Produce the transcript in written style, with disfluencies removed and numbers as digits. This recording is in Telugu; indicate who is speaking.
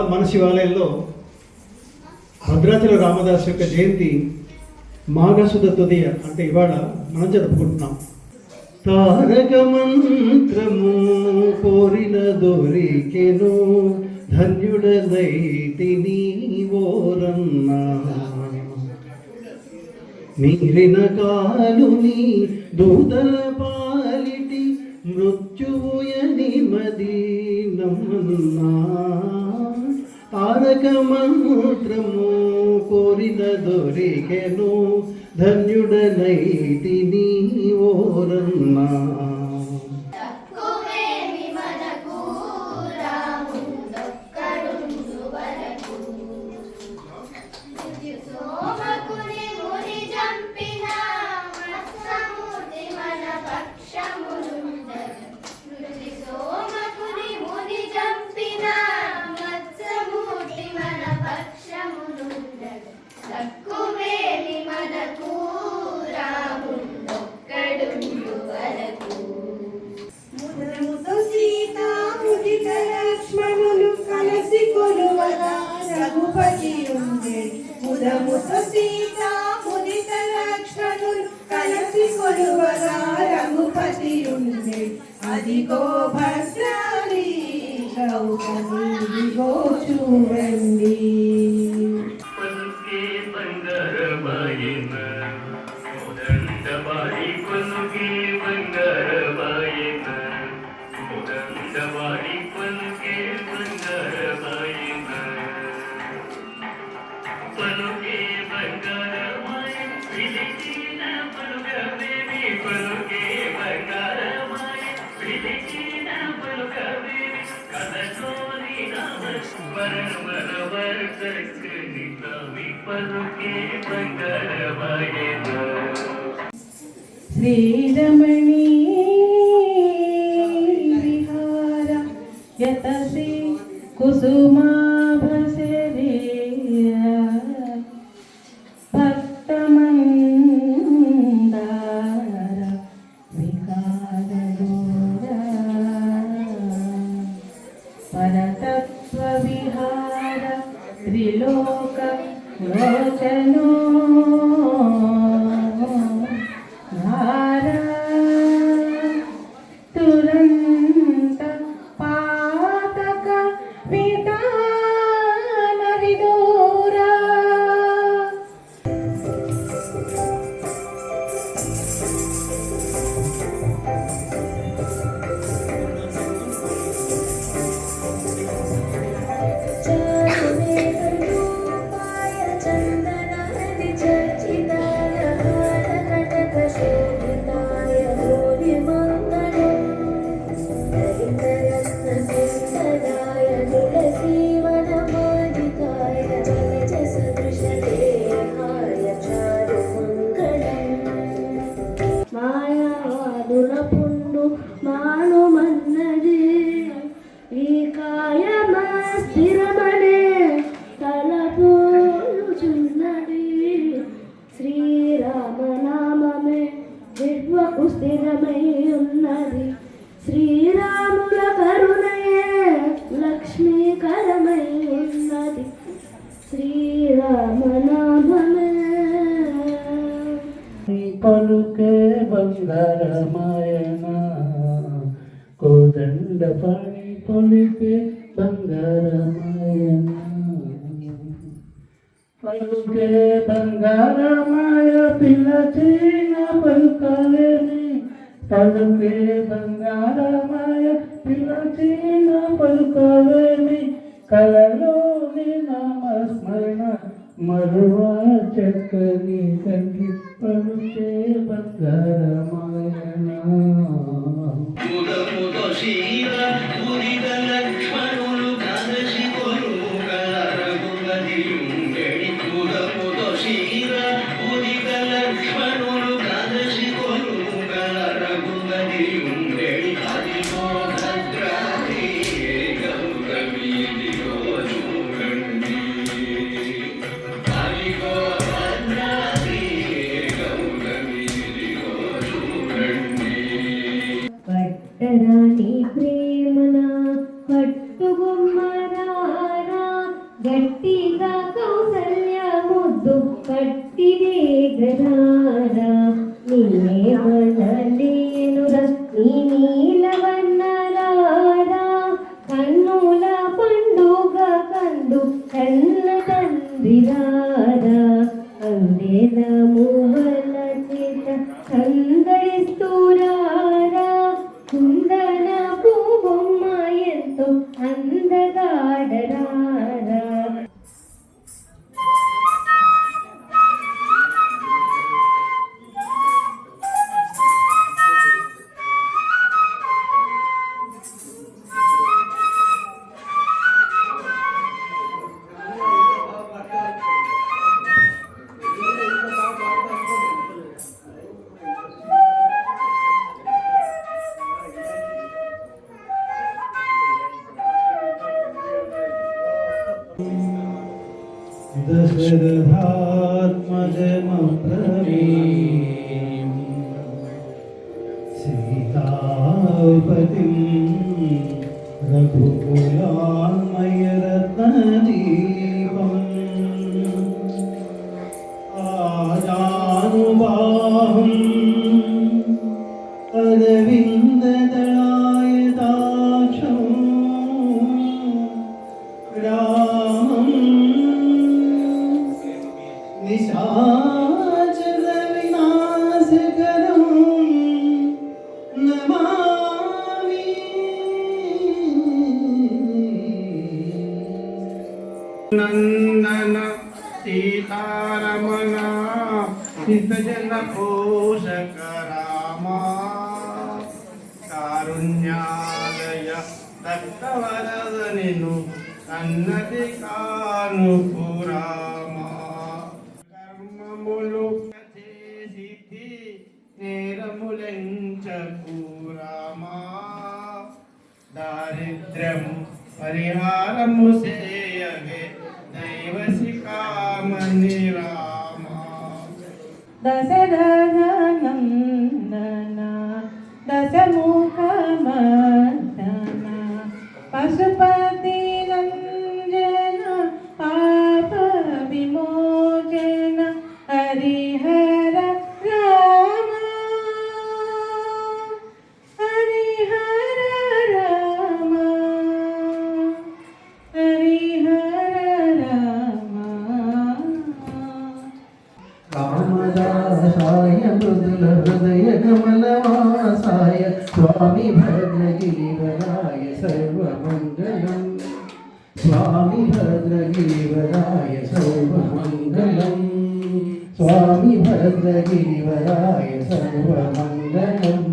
Speaker 1: మన శివాలయంలో భద్రాచల రామదాస్ యొక్క జయంతి మాఘశుద్ధ తొదియ అంటే ఇవాళ మనం జరుపుకుంటున్నాం. తారక మంత్రము కోరిన దొరికెను ధన్యుడనైతిని ఓరన్నా మిగిలిన కాలుని దూతల పాలిటి మృత్యుయని మది నమ్మన్నా తారక మంత్రము కోరిన దొరికెను ధన్యుడనైతిని ఓరన్నా
Speaker 2: అదిగో భద్రాలి ఇదిగో చూడండి శ్రీరమణీ విహార యతసి కుసుమాభసరే భక్తమందార వికారలోర పరతత్వ విహార త్రిలోక లోచనో స్థిరమై ఉన్నది శ్రీరాముల కరుణయే లక్ష్మీకరమై ఉన్నది శ్రీరామనామమే
Speaker 3: పలుకే బంగారమాయన కోదండ పని పలుకే బంగారమాయన పలుకే బంగారమాయ పిలచిన పలుకలేని పలుకే బంగారమాయ పిలచిన పలుకలేని కలలోని నామస్మరణ మరువా చక్కని తండ్రి పలుకే బంగారమాయన
Speaker 4: Go
Speaker 2: గట్టిగా కౌసల్య ముద్దు కట్టిదే గరారా నిన్నే మనలేనురా నీ నీలవన్నరారా కన్నుల పండుగ కందు కన్న తండ్రిరారా అందేల మూవల చేత సందడిస్తూరారా కుందన పూబొమ్మ ఎంతో అందగాడరారా
Speaker 1: दशरथात्मजमब्रवीम् सीतापतिं रघुकुलान्मयरत्नदीपम् आजानुबाहुम् अरविन्ददलायताक्षम् रामम् निशाचरविनाशकरं नमामि
Speaker 3: नन्दन सीतारमण हितजन पोषक रामा कारुण्यालय दत्तवरद निनु सन्नति कानुपुरामा कर्ममुలు చేసితి నేరములెంచకు రామా దారిద్ర్యము పరిహారము చేయగే దైవశిఖామణి రామా
Speaker 2: దశరథనందన దశముఖమర్దన పశుపతి రంజన పాప విమోచన హరిహర రామ హరిహర రామ హరిహర రామ
Speaker 1: రామదాసాయ మృదుల హృదయ కమలవాసాయ స్వామి భద్రగిరివరాయ సర్వమంగళం స్వామి భద్రగిరివరాయ సర్వమంగళం స్వామి భద్రగిరివరాయ సర్వమంగళం